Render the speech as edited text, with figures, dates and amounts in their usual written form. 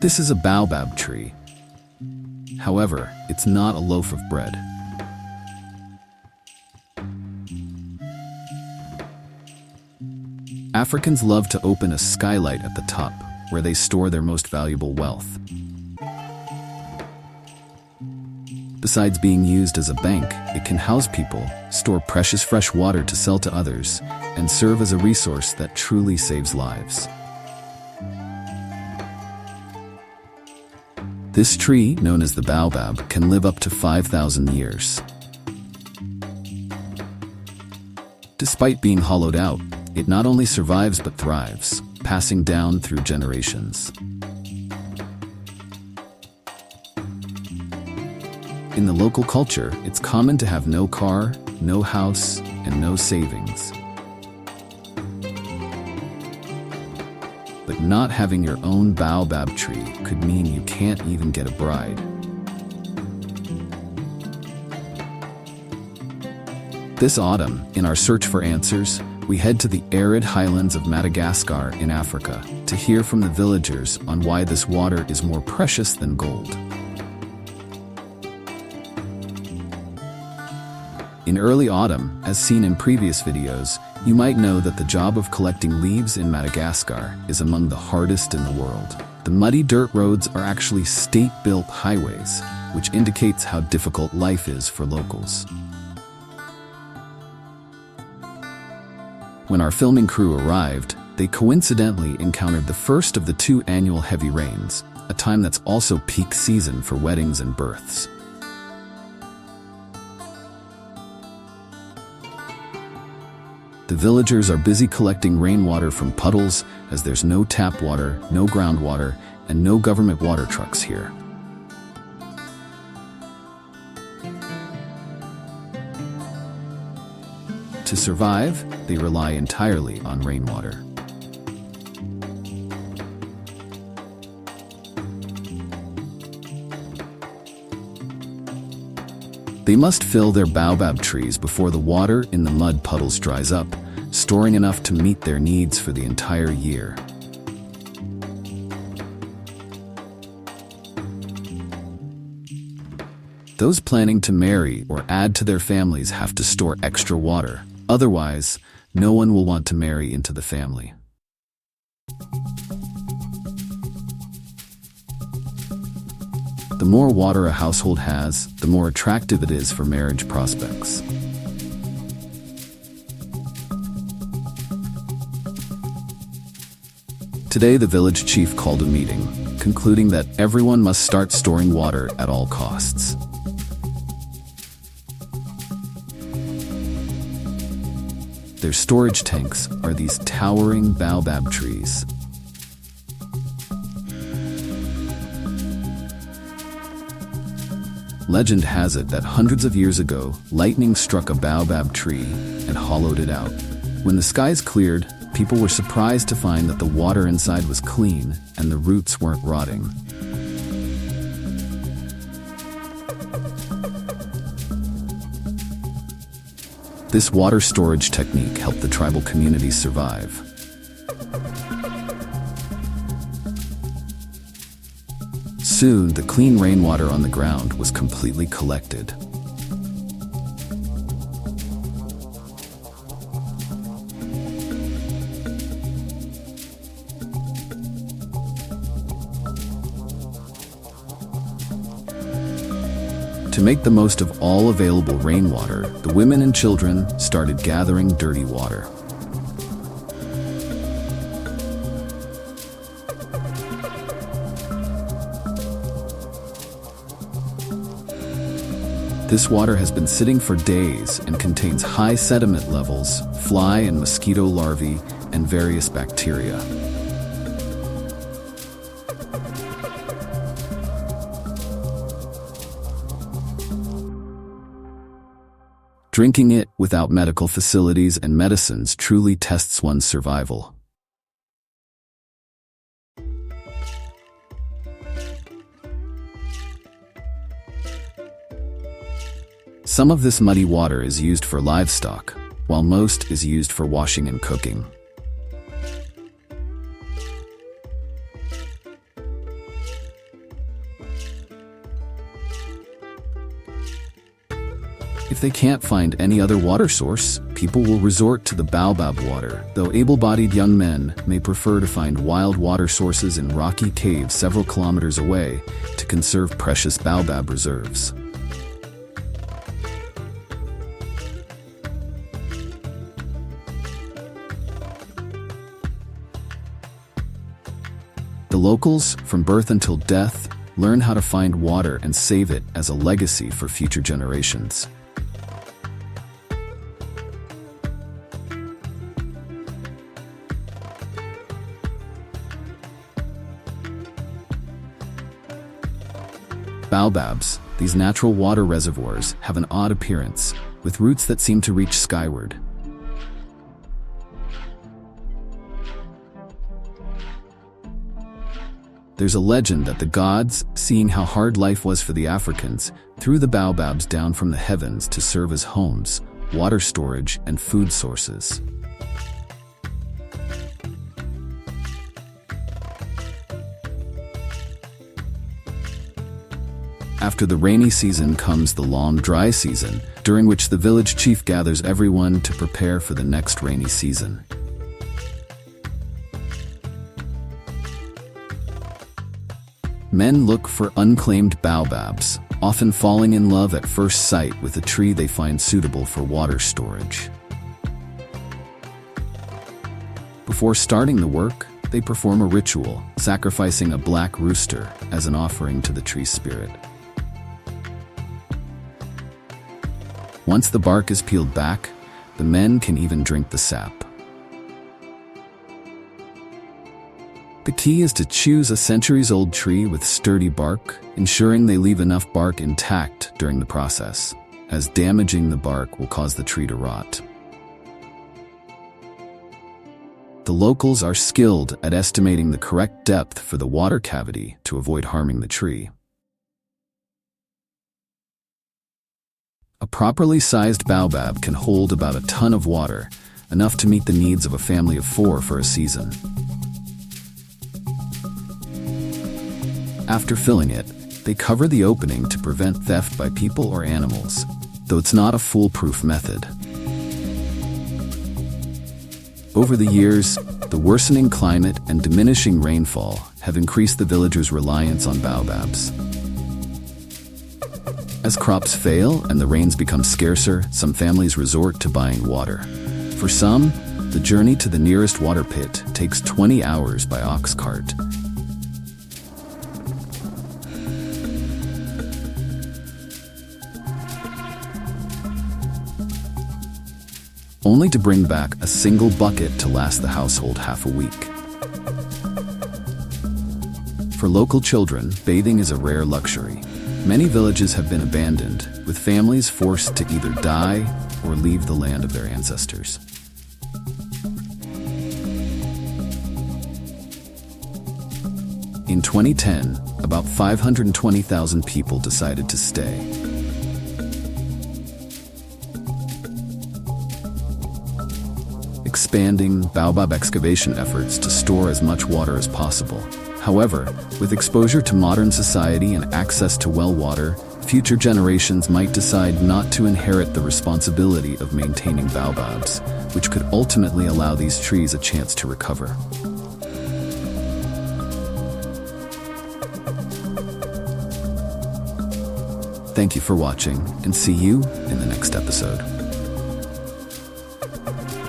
This is a baobab tree. However, it's not a loaf of bread. Africans love to open a skylight at the top, where they store their most valuable wealth. Besides being used as a bank, it can house people, store precious fresh water to sell to others, and serve as a resource that truly saves lives. This tree, known as the baobab, can live up to 5,000 years. Despite being hollowed out, it not only survives but thrives, passing down through generations. In the local culture, it's common to have no car, no house, and no savings. But not having your own baobab tree could mean you can't even get a bride. This autumn, in our search for answers, we head to the arid highlands of Madagascar in Africa to hear from the villagers on why this water is more precious than gold. In early autumn, as seen in previous videos, you might know that the job of collecting leaves in Madagascar is among the hardest in the world. The muddy dirt roads are actually state-built highways, which indicates how difficult life is for locals. When our filming crew arrived, they coincidentally encountered the first of the 2 annual heavy rains, a time that's also peak season for weddings and births. The villagers are busy collecting rainwater from puddles, as there's no tap water, no groundwater, and no government water trucks here. To survive, they rely entirely on rainwater. They must fill their baobab trees before the water in the mud puddles dries up, storing enough to meet their needs for the entire year. Those planning to marry or add to their families have to store extra water. Otherwise, no one will want to marry into the family. The more water a household has, the more attractive it is for marriage prospects. Today, the village chief called a meeting, concluding that everyone must start storing water at all costs. Their storage tanks are these towering baobab trees. Legend has it that hundreds of years ago, lightning struck a baobab tree and hollowed it out. When the skies cleared, people were surprised to find that the water inside was clean and the roots weren't rotting. This water storage technique helped the tribal communities survive. Soon, the clean rainwater on the ground was completely collected. To make the most of all available rainwater, the women and children started gathering dirty water. This water has been sitting for days and contains high sediment levels, fly and mosquito larvae, and various bacteria. Drinking it without medical facilities and medicines truly tests one's survival. Some of this muddy water is used for livestock, while most is used for washing and cooking. If they can't find any other water source, people will resort to the Baobab water, though able-bodied young men may prefer to find wild water sources in rocky caves several kilometers away to conserve precious Baobab reserves. The locals, from birth until death, learn how to find water and save it as a legacy for future generations. Baobabs, these natural water reservoirs, have an odd appearance, with roots that seem to reach skyward. There's a legend that the gods, seeing how hard life was for the Africans, threw the baobabs down from the heavens to serve as homes, water storage, and food sources. After the rainy season comes the long dry season, during which the village chief gathers everyone to prepare for the next rainy season. Men look for unclaimed baobabs, often falling in love at first sight with a tree they find suitable for water storage. Before starting the work, they perform a ritual, sacrificing a black rooster as an offering to the tree spirit. Once the bark is peeled back, the men can even drink the sap. The key is to choose a centuries-old tree with sturdy bark, ensuring they leave enough bark intact during the process, as damaging the bark will cause the tree to rot. The locals are skilled at estimating the correct depth for the water cavity to avoid harming the tree. A properly sized baobab can hold about a ton of water, enough to meet the needs of a family of 4 for a season. After filling it, they cover the opening to prevent theft by people or animals, though it's not a foolproof method. Over the years, the worsening climate and diminishing rainfall have increased the villagers' reliance on baobabs. As crops fail and the rains become scarcer, some families resort to buying water. For some, the journey to the nearest water pit takes 20 hours by ox cart. Only to bring back a single bucket to last the household half a week. For local children, bathing is a rare luxury. Many villages have been abandoned, with families forced to either die or leave the land of their ancestors. In 2010, about 520,000 people decided to stay. Expanding Baobab excavation efforts to store as much water as possible. However, with exposure to modern society and access to well water, future generations might decide not to inherit the responsibility of maintaining baobabs, which could ultimately allow these trees a chance to recover. Thank you for watching, and see you in the next episode.